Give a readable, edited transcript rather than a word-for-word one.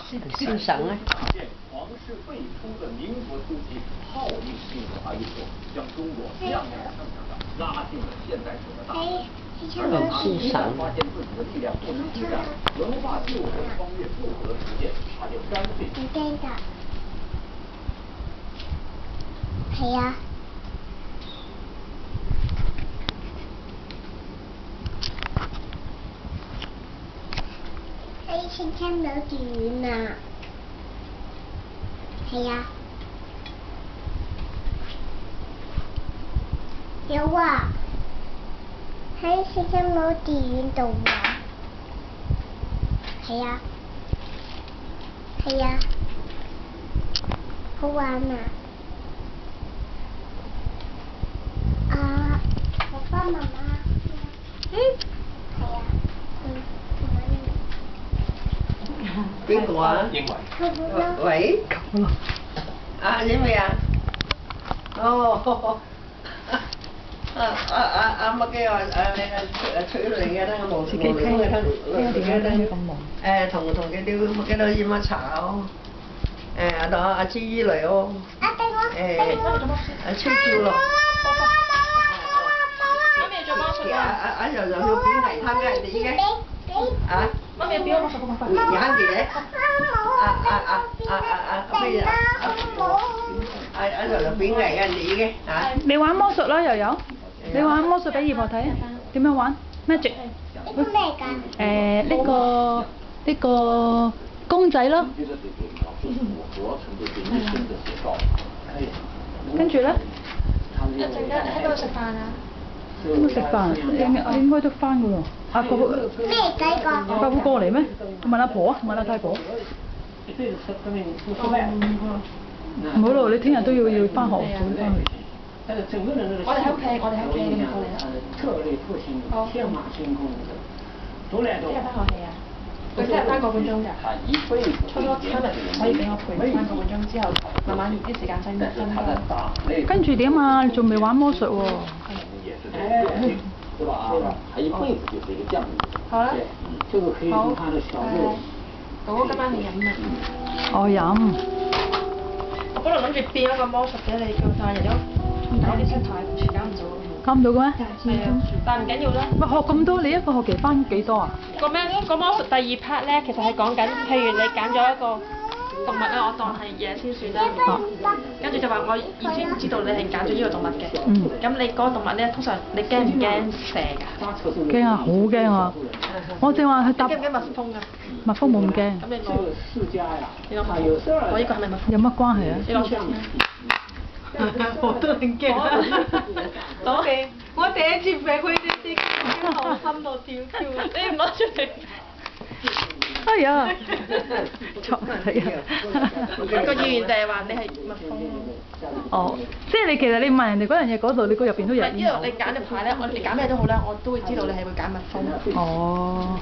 先生咧。皇室辈出的民国初期号令新文化运动，将中国向上拉进了现代史的大门。而当他们一旦发现自己的力量不能施展，文化救国方略不可实现，他就干脆。係啊。先聽到字語啦。係啊。有啊。喺先聽到字語度啊。係啊。係啊。好玩啊！爸爸媽媽。係啊。邊個啊？英文。喂？咁咯。啊，影未啊？哦。乜嘅話取嚟嘅啦，我冇聽嘅聽點解咁忙？同佢哋乜嘅都飲乜茶哦？阿芝嚟哦。阿超超咯。媽咪做魔術啊！阿柔柔要表嚟參加人哋嘅。啊？媽咪表魔術咁快。廿嘅。咩啊？阿柔柔表嚟人哋嘅嚇。你玩魔術啦，柔柔。你玩魔術俾葉婆睇，點樣玩 ？Magic。呢個咩㗎？呢個公仔咯。跟住咧？一陣間喺度食飯啊！邊度食飯？應該都翻㗎喎。阿婆咩雞個？阿婆會過嚟咩？問阿婆啊，問阿太婆。唔好咯，你聽日都要翻學，早啲翻去。我哋喺屋企，我哋喺屋企咁過嚟啦。好。聽日翻學戲啊？佢聽日翻個半鐘㗎。初今日可以俾我陪翻個半鐘之後，慢慢啲時間分開。跟住點啊？你仲未玩魔術喎？好啦。好。哥哥今晚去飲啊？我飲。我本來諗住變一個魔術俾你，但係搞啲色彩全搞唔到。搞唔到嘅咩？係啊，但係唔緊要啦。喂，學咁多，你一個學期翻幾多啊？個魔術第二 part 咧，其實係講緊，譬如你揀咗一個動物啦，我當係嘢先算啦。跟住就話我已經知道你係揀咗呢個動物嘅。咁你嗰個動物咧，通常你驚唔驚蛇㗎？驚啊！好驚啊！我正話去搭。驚唔驚蜜蜂㗎？蜜蜂冇咁驚。咁你攞我呢個係咪蜜蜂？有乜關係啊？你攞出嚟先。我都很驚。我第一次俾佢哋啲頭心度跳，你唔攞出嚟。哎呀！錯係啊！個語言就係話你係蜜蜂。哦，即係其實你問人哋嗰樣嘢嗰度，你個入邊都有。因為你揀嘅牌咧，你揀咩都好咧，我都會知道你係會揀蜜蜂。哦。